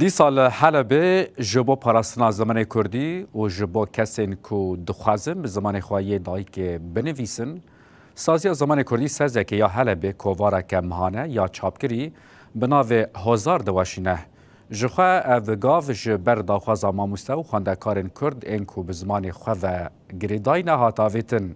دیسال حلبه جبو پاراستنا زمان کردی و جبو کسین کو دخوازم به زمان خواهی دایی که بنویسن سازی زمان کردی سرزه که یا حلبه کووارا که مهانه یا چاپگری بناو هزار دواشینه جخواه اوگاو جبر داخوازا ماموسته و خواندکارن کرد این کو به زمان خواه گریدای نهاتاویتن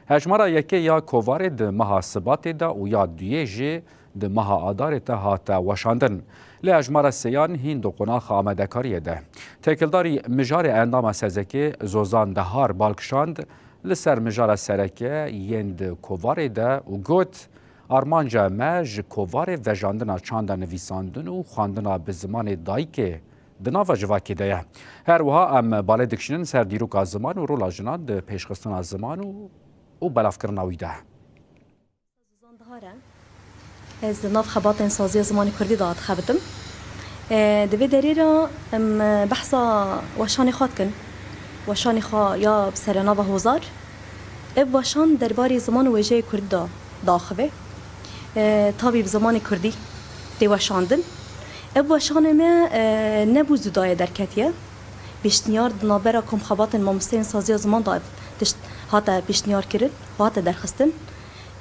هجمارا یکی یا کووار ده مها سبات ده و یا دویه جه ده مها آدار ده هاتا وشاندن لی هجمارا سیان هین دو قناخ آمدکاریه ده تکلداری مجار اندام سزکی زوزان ده هار بالکشاند لسر مجار سرکه یند کووار ده و گوت آرمانجا مج کووار وجاندنا چانده نویساندن و خواندنا به زمان دایکه دناوا جواکی ده هر وها ام باله دکشنن سر دیروک زمان و رولا جنان ده پیشخستن زمان و بلافکرنا ویده از ناف خبات سازی زمان کردی داد خبتم دوی دری را بحثا وشانی خواد کن وشانی خوا یا بسرنا و هزار اب وشان درباری زمان وجه کرد داخبه تابی زمان کردی دی وشاندن اب وشان ما نبوز دای درکتیه بیشتیار دنابرا کم خبات مامستین سازی زمان داد هاتا بیشتیار کرد هاتا درخستن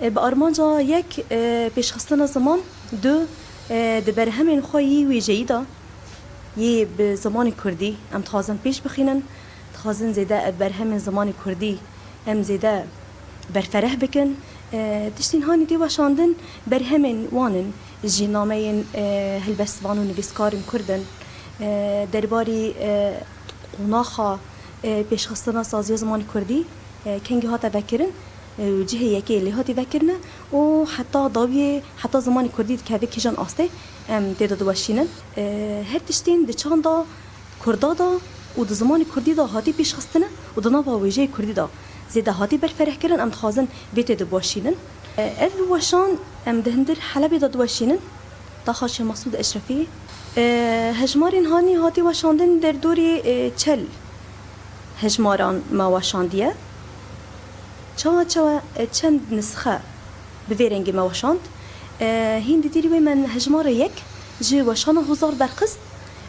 به آرمانجا یک پیشخستن زمان دو دبر همین خواهی ویجهی دا یه به زمان کردی ام تازن پیش بخینن تازن زیده بر همین زمان کردی ام زیده بر فرح بکن تشتین هانی دی وشاندن بر همین وانن جینامه هلبستوان و نویسکارن کردن درباری قناخا پیشخستن سازی زمان کردی کنگی هاتا بکرن جهه یکی اللي هاتي ذكرنا وحتى ضابي حتى زمان كردي كهذا كيجان أصله تيدا دواشينن هر تشتين دچان دا كردا دا ود زمان كردي دا هاتي بيش خستنا ودنا باوجه كردي دا زيدا هاتي بالفرح كرن ام خازن بيت دواشينن وشان ام دهندر حلبي دا دواشينن دا خاش مسعود اشرفي هجمارين هاني هاتي وشاندن در دوري چل هجماران ما وشانديه چند نسخه بویرنگی موشاند هین دیدی من هجمار یک جی وشان هزار درخست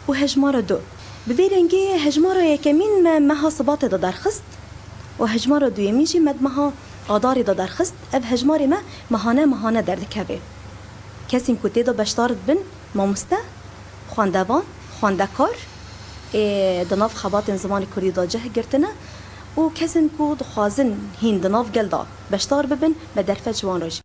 و هجمار دو بویرنگی هجمار یکمین مها صبات دا درخست و هجمار دویمی جی مد مها آداری دا درخست اف هجمار ما مهانه دردکه کسی کتی دا بشتارد بن مامسته خواندوان خواندکار دناف خبات زمان کردی دا جه گرتنه و کسین کو دخوازن هین دناف گل دا بشتار ببن به درفت جوان راج